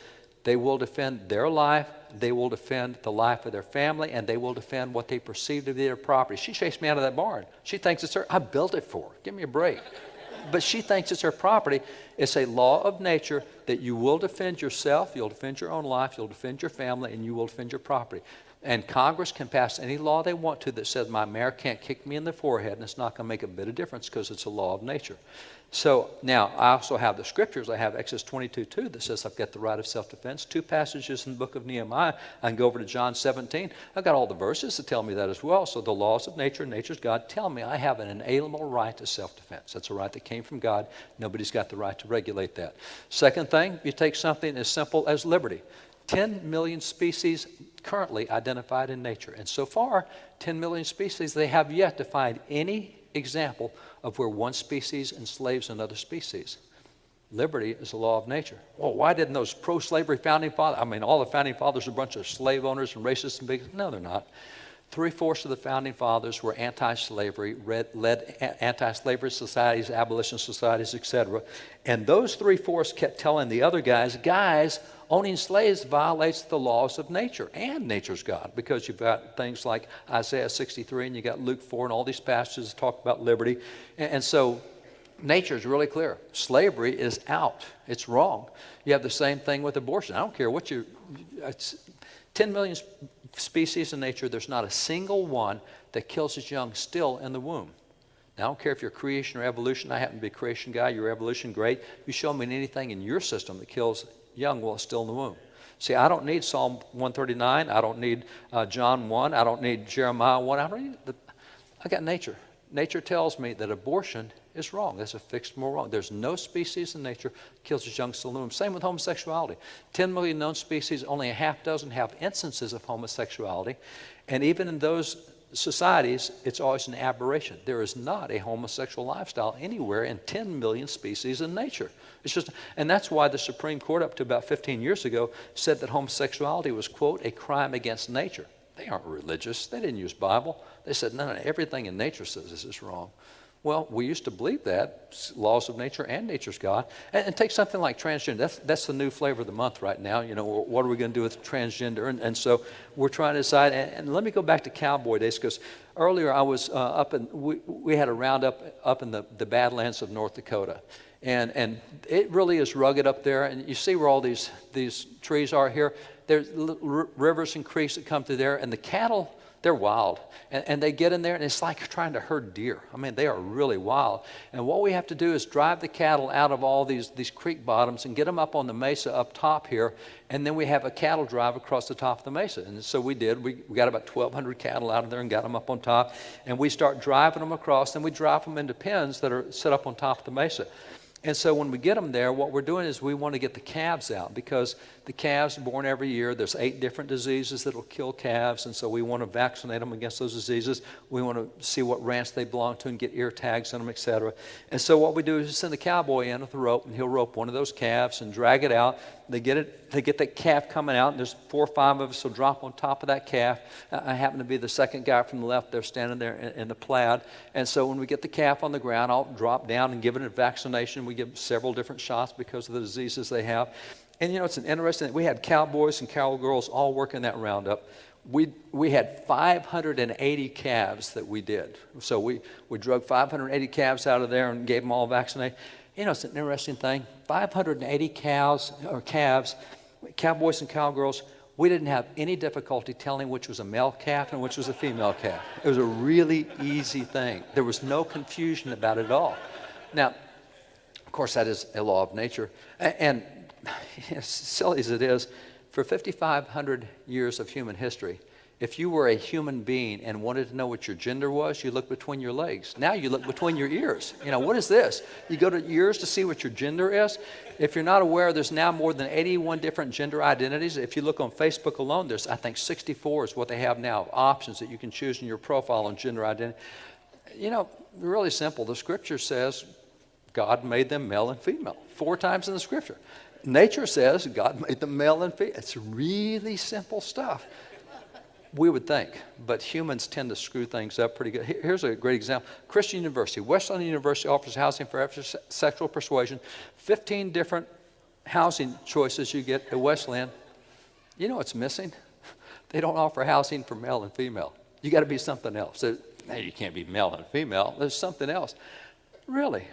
They will defend their life. They will defend the life of their family. And they will defend what they perceive to be their property. She chased me out of that barn. She thinks it's her. I built it for her. Give me a break. But she thinks it's her property. It's a law of nature that you will defend yourself, you'll defend your own life, you'll defend your family, and you will defend your property. And Congress can pass any law they want to that says my mare can't kick me in the forehead, and it's not going to make a bit of difference because it's a law of nature. So now I also have the scriptures. I have Exodus 22:2 that says I've got the right of self-defense. 2 passages in the book of Nehemiah. I can go over to John 17. I've got all the verses that tell me that as well. So the laws of nature, nature's God, tell me I have an inalienable right to self-defense. That's a right that came from God. Nobody's got the right to regulate that. Second thing, you take something as simple as liberty. 10 million species currently identified in nature. And so far, 10 million species, they have yet to find any example of where one species enslaves another species. Liberty is a law of nature. Well, why didn't those pro-slavery founding fathers, I mean, all the founding fathers are a bunch of slave owners and racists and bigots. No, they're not. 3/4 of the founding fathers were anti-slavery, led anti-slavery societies, abolition societies, etc. And those 3/4 kept telling the other guys, owning slaves violates the laws of nature and nature's God, because you've got things like Isaiah 63 and you got Luke 4 and all these passages that talk about liberty. And so nature is really clear. Slavery is out. It's wrong. You have the same thing with abortion. I don't care what it's 10 million species in nature. There's not a single one that kills its young still in the womb. Now, I don't care if you're creation or evolution. I happen to be a creation guy. You're evolution, great. You show me anything in your system that kills young while it's still in the womb. See, I don't need Psalm 139. I don't need John 1. I don't need Jeremiah 1. I got nature. Nature tells me that abortion is wrong. That's a fixed moral wrong. There's no species in nature that kills its young still in the womb. Same with homosexuality. 10 million known species, only a half dozen have instances of homosexuality. And even in those societies, it's always an aberration. There is not a homosexual lifestyle anywhere in 10 million species in nature. It's just, and that's why the Supreme Court, up to about 15 years ago, said that homosexuality was, quote, a crime against nature. They aren't religious. They didn't use Bible. They said, no, everything in nature says this is wrong. Well, we used to believe that, laws of nature and nature's God. And take something like transgender. That's the new flavor of the month right now. You know, what are we going to do with transgender? And so we're trying to decide. And let me go back to cowboy days, because earlier I was we had a roundup up in the Badlands of North Dakota. And it really is rugged up there. And you see where all these trees are here. There's rivers and creeks that come through there. And the cattle, they're wild. And they get in there, and it's like trying to herd deer. I mean, they are really wild. And what we have to do is drive the cattle out of all these creek bottoms and get them up on the mesa up top here. And then we have a cattle drive across the top of the mesa. And so we did. We got about 1,200 cattle out of there and got them up on top. And we start driving them across, and we drive them into pens that are set up on top of the mesa. And so when we get them there, what we're doing is we want to get the calves out, because the calves are born every year. There's 8 different diseases that will kill calves, and so we want to vaccinate them against those diseases. We want to see what ranch they belong to and get ear tags on them, etc. And so what we do is send the cowboy in with a rope, and he'll rope one of those calves and drag it out. They get that calf coming out, and there's 4 or 5 of us will drop on top of that calf. I happen to be the second guy from the left there standing there in the plaid. And so when we get the calf on the ground, I'll drop down and give it a vaccination. We give several different shots because of the diseases they have. And you know, it's an interesting, we had cowboys and cowgirls all working that roundup. we had 580 calves that we did. So we drug 580 calves out of there and gave them all vaccinated. You know, it's an interesting thing. 580 calves, cowboys and cowgirls, we didn't have any difficulty telling which was a male calf and which was a female calf. It was a really easy thing. There was no confusion about it at all. Now, of course, that is a law of nature. And as silly as it is, for 5,500 years of human history, if you were a human being and wanted to know what your gender was, you looked between your legs. Now you look between your ears. You know, what is this? You go to ears to see what your gender is. If you're not aware, there's now more than 81 different gender identities. If you look on Facebook alone, there's, I think, 64 is what they have now, options that you can choose in your profile on gender identity. You know, really simple. The scripture says God made them male and female 4 times in the scripture. Nature says God made them male and female. It's really simple stuff. We would think, but humans tend to screw things up pretty good. Here's a great example. Christian University. Westland University offers housing for sexual persuasion. 15 different housing choices you get at Westland. You know what's missing? They don't offer housing for male and female. You got to be something else. Hey, you can't be male and female. There's something else. Really?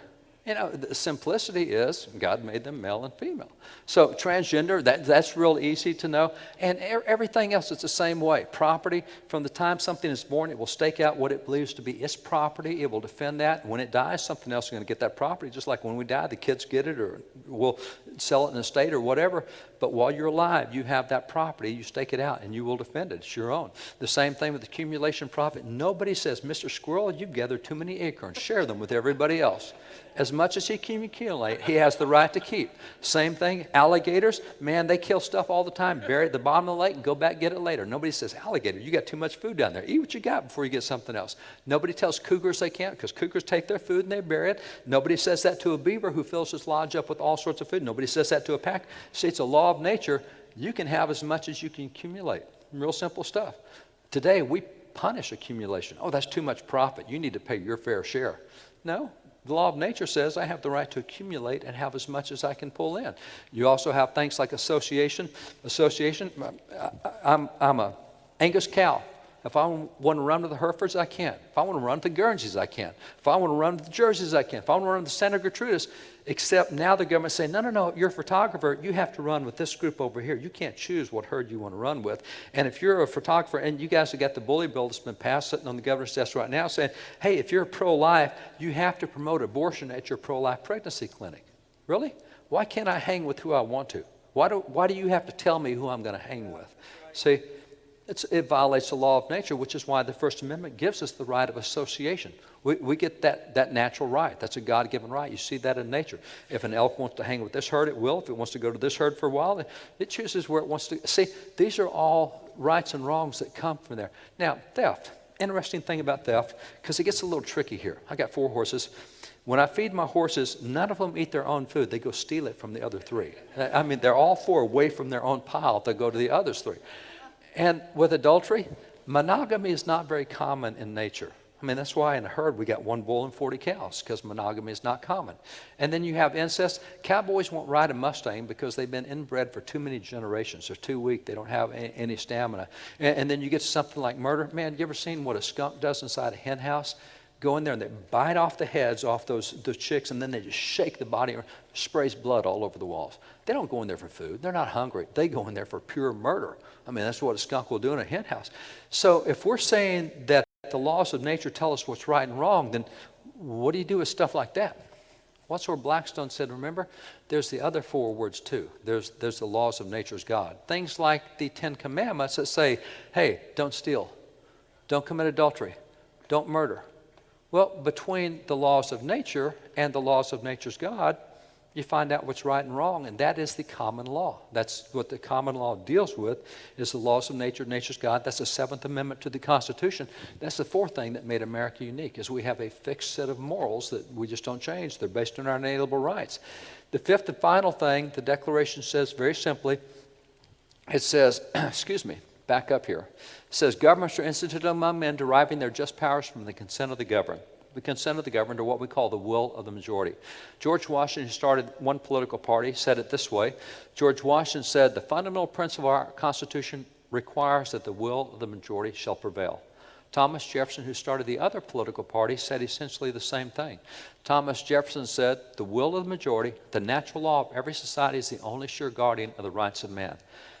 You know, the simplicity is God made them male and female. So transgender, that's real easy to know. And everything else is the same way. Property, from the time something is born, it will stake out what it believes to be its property. It will defend that. When it dies, something else is going to get that property. Just like when we die, the kids get it or we'll sell it in a estate or whatever. But while you're alive, you have that property. You stake it out and you will defend it. It's your own. The same thing with accumulation profit. Nobody says, Mr. Squirrel, you've gathered too many acorns. Share them with everybody else. As much as he can accumulate, he has the right to keep. Same thing, alligators, man, they kill stuff all the time, bury it at the bottom of the lake and go back get it later. Nobody says, alligator, you got too much food down there. Eat what you got before you get something else. Nobody tells cougars they can't because cougars take their food and they bury it. Nobody says that to a beaver who fills his lodge up with all sorts of food. Nobody says that to a pack. See, it's a law of nature. You can have as much as you can accumulate. Real simple stuff. Today, we punish accumulation. Oh, that's too much profit. You need to pay your fair share. No. The law of nature says I have the right to accumulate and have as much as I can pull in. You also have things like association. I'm a Angus cow. If I want to run with the Herefords, I can. If I want to run with the Guernseys, I can. If I want to run with the Jerseys, I can. If I want to run with the Santa Gertrudis, except now the government saying, no, you're a photographer. You have to run with this group over here. You can't choose what herd you want to run with. And if you're a photographer, and you guys have got the bully bill that's been passed sitting on the governor's desk right now saying, hey, if you're pro-life, you have to promote abortion at your pro-life pregnancy clinic. Really? Why can't I hang with who I want to? Why do you have to tell me who I'm going to hang with? See? It violates the law of nature, which is why the First Amendment gives us the right of association. We get that natural right. That's a God-given right. You see that in nature. If an elk wants to hang with this herd, it will. If it wants to go to this herd for a while, it chooses where it wants to. See, these are all rights and wrongs that come from there. Now, theft. Interesting thing about theft, because it gets a little tricky here. I got 4 horses. When I feed my horses, none of them eat their own food. They go steal it from the other 3. I mean, they're all 4 away from their own pile. They go to the others 3. And with adultery, monogamy is not very common in nature. I mean, that's why in a herd we got 1 bull and 40 cows, because monogamy is not common. And then you have incest. Cowboys won't ride a Mustang because they've been inbred for too many generations. They're too weak. They don't have any stamina. And then you get something like murder. Man, you ever seen what a skunk does inside a hen house? Go in there and they bite off the heads off those chicks, and then they just shake the body, sprays blood all over the walls. They don't go in there for food. They're not hungry. They go in there for pure murder. I mean, that's what a skunk will do in a hen house. So if we're saying that the laws of nature tell us what's right and wrong, then what do you do with stuff like that? What's where Blackstone said, remember, there's the other 4 words too. There's the laws of nature's God. Things like the 10 Commandments that say, hey, don't steal, don't commit adultery, don't murder. Well, between the laws of nature and the laws of nature's God, you find out what's right and wrong, and that is the common law. That's what the common law deals with, is the laws of nature, nature's God. That's the 7th Amendment to the Constitution. That's the 4th thing that made America unique, is we have a fixed set of morals that we just don't change. They're based on our inalienable rights. The 5th and final thing, the Declaration says very simply, it says, back up here. It says, governments are instituted among men deriving their just powers from the consent of the governed. The consent of the governed, or what we call the will of the majority. George Washington, who started one political party, said it this way. George Washington said, the fundamental principle of our Constitution requires that the will of the majority shall prevail. Thomas Jefferson, who started the other political party, said essentially the same thing. Thomas Jefferson said, the will of the majority, the natural law of every society, is the only sure guardian of the rights of man.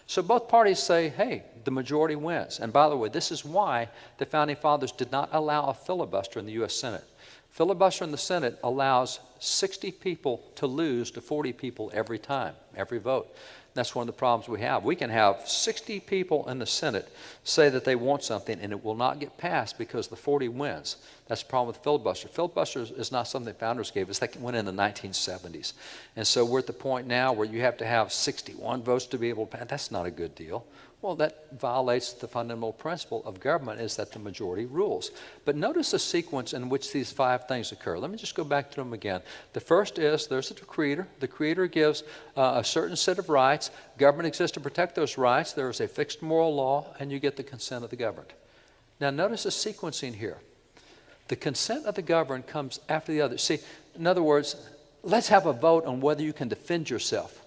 So both parties say, hey, the majority wins. And by the way, this is why the Founding Fathers did not allow a filibuster in the U.S. Senate. Filibuster in the Senate allows 60 people to lose to 40 people every time, every vote. That's one of the problems we have. We can have 60 people in the Senate say that they want something, and it will not get passed because the 40 wins. That's the problem with filibuster. Filibuster is not something the founders gave us. That went in the 1970s. And so we're at the point now where you have to have 61 votes to be able to pass. That's not a good deal. Well, that violates the fundamental principle of government, is that the majority rules. But notice the sequence in which these 5 things occur. Let me just go back to them again. The first is there's a Creator. The Creator gives a certain set of rights. Government exists to protect those rights. There is a fixed moral law, and you get the consent of the governed. Now, notice the sequencing here. The consent of the governed comes after the other. See, in other words, let's have a vote on whether you can defend yourself.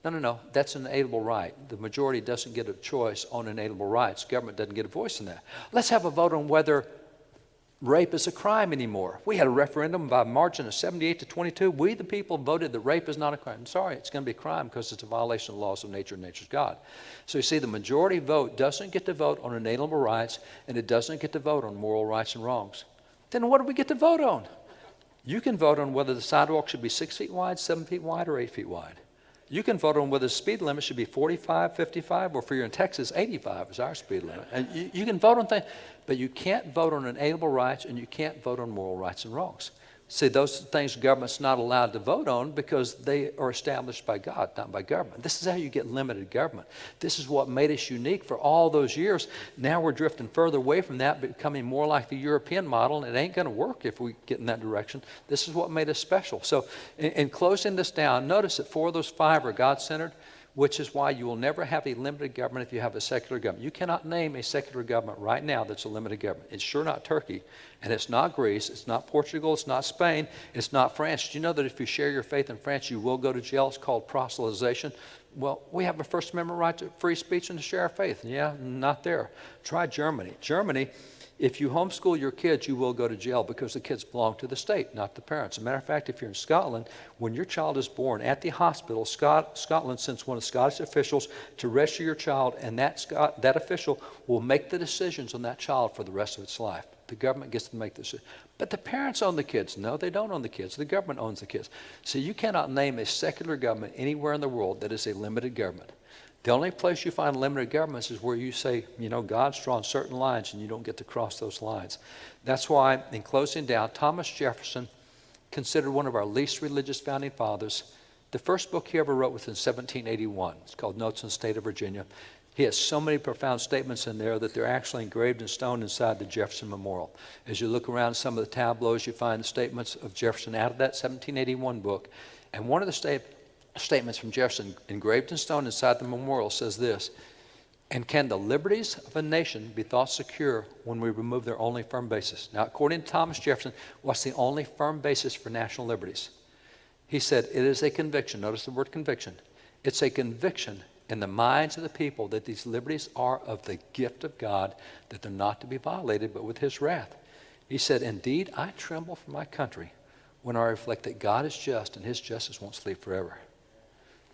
No. That's an inalienable right. The majority doesn't get a choice on inalienable rights. Government doesn't get a voice in that. Let's have a vote on whether rape is a crime anymore. We had a referendum by margin of 78 to 22. We, the people, voted that rape is not a crime. I'm sorry, it's going to be a crime because it's a violation of the laws of nature and nature's God. So you see, the majority vote doesn't get to vote on inalienable rights, and it doesn't get to vote on moral rights and wrongs. Then what do we get to vote on? You can vote on whether the sidewalk should be 6 feet wide, 7 feet wide, or 8 feet wide. You can vote on whether the speed limit should be 45, 55, or if you're in Texas, 85 is our speed limit. And you can vote on things, but you can't vote on inalienable rights, and you can't vote on moral rights and wrongs. See, those things government's not allowed to vote on because they are established by God, not by government. This is how you get limited government. This is what made us unique for all those years. Now we're drifting further away from that, becoming more like the European model, and it ain't going to work if we get in that direction. This is what made us special. So in closing this down, notice that 4 of those 5 are God-centered, which is why you will never have a limited government if you have a secular government. You cannot name a secular government right now that's a limited government. It's sure not Turkey, and it's not Greece, it's not Portugal, it's not Spain, it's not France. Do you know that if you share your faith in France, you will go to jail? It's called proselytization. Well, we have a First Amendment right to free speech and to share our faith. Yeah, not there. Try Germany. Germany, if you homeschool your kids, you will go to jail because the kids belong to the state, not the parents. As a matter of fact, if you're in Scotland, when your child is born at the hospital, Scotland sends one of the Scottish officials to register your child, and that official will make the decisions on that child for the rest of its life. The government gets to make the decision. But the parents own the kids. No, they don't own the kids. The government owns the kids. So you cannot name a secular government anywhere in the world that is a limited government. The only place you find limited governments is where you say, God's drawn certain lines and you don't get to cross those lines. That's why, in closing down, Thomas Jefferson, considered one of our least religious founding fathers, the first book he ever wrote was in 1781. It's called Notes on the State of Virginia. He has so many profound statements in there that they're actually engraved in stone inside the Jefferson Memorial. As you look around some of the tableaus, you find the statements of Jefferson out of that 1781 book. And one of the statements from Jefferson engraved in stone inside the memorial says this: and can the liberties of a nation be thought secure when we remove their only firm basis? Now, according to Thomas Jefferson, what's the only firm basis for national liberties? He said it is a conviction. Notice the word conviction. It's a conviction in the minds of the people that these liberties are of the gift of God, that they're not to be violated but with his wrath. He said, indeed, I tremble for my country when I reflect that God is just and his justice won't sleep forever.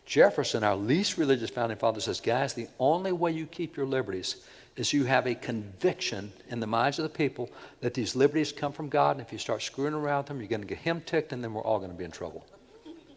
Jefferson, our least religious founding father, says, guys, the only way you keep your liberties is you have a conviction in the minds of the people that these liberties come from God, and if you start screwing around with them, you're going to get him ticked, and then we're all going to be in trouble.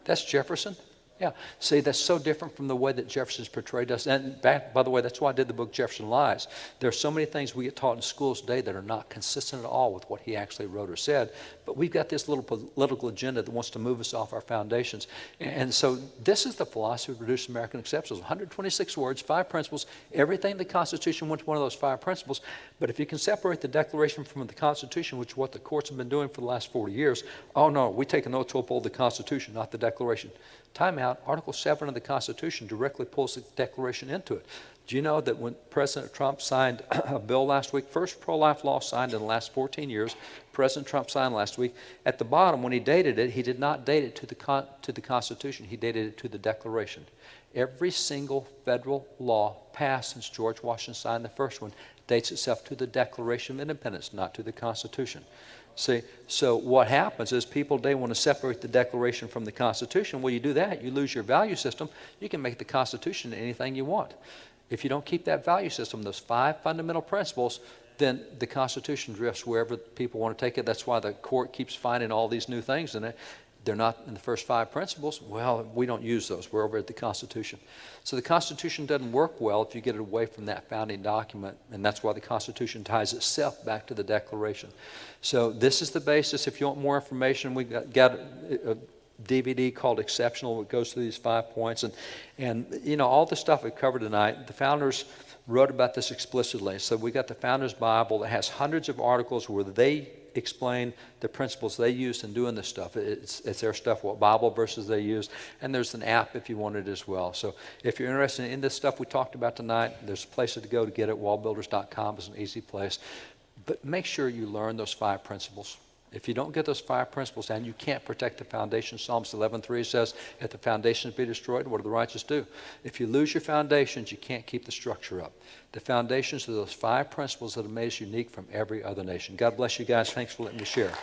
That's Jefferson. Yeah. See, that's so different from the way that Jefferson's portrayed us. And by the way, that's why I did the book Jefferson Lies. There are so many things we get taught in schools today that are not consistent at all with what he actually wrote or said. But we've got this little political agenda that wants to move us off our foundations. And so this is the philosophy of reduced American exceptionalism. 126 words, 5 principles. Everything in the Constitution went to one of those 5 principles. But if you can separate the Declaration from the Constitution, which is what the courts have been doing for the last 40 years, oh no, we take an oath to uphold the Constitution, not the Declaration. Time out. Article 7 of the Constitution directly pulls the Declaration into it. Do you know that when President Trump signed a bill last week, first pro-life law signed in the last 14 years, President Trump signed last week, at the bottom when he dated it, he did not date it to the Constitution, he dated it to the Declaration. Every single federal law passed since George Washington signed the first one dates itself to the Declaration of Independence, not to the Constitution. See, so what happens is people today want to separate the Declaration from the Constitution. Well, you do that, you lose your value system. You can make the Constitution anything you want. If you don't keep that value system, those 5 fundamental principles, then the Constitution drifts wherever people want to take it. That's why the court keeps finding all these new things in it. They're not in the first 5 principles. Well, we don't use those. We're over at the Constitution. So the Constitution doesn't work well if you get it away from that founding document, and that's why the Constitution ties itself back to the Declaration. So this is the basis. If you want more information, we've got a DVD called Exceptional. It goes through these 5 points. And you know, all the stuff we covered tonight, the founders wrote about this explicitly. So we got the Founders Bible that has hundreds of articles where they explain the principles they used in doing this stuff. It's their stuff, what Bible verses they used. And there's an app if you want it as well. So if you're interested in this stuff we talked about tonight, there's places to go to get it. Wallbuilders.com is an easy place. But make sure you learn those 5 principles. If you don't get those 5 principles down, you can't protect the foundation. Psalms 11:3 says, if the foundations be destroyed, what do the righteous do? If you lose your foundations, you can't keep the structure up. The foundations are those 5 principles that have made us unique from every other nation. God bless you guys. Thanks for letting me share.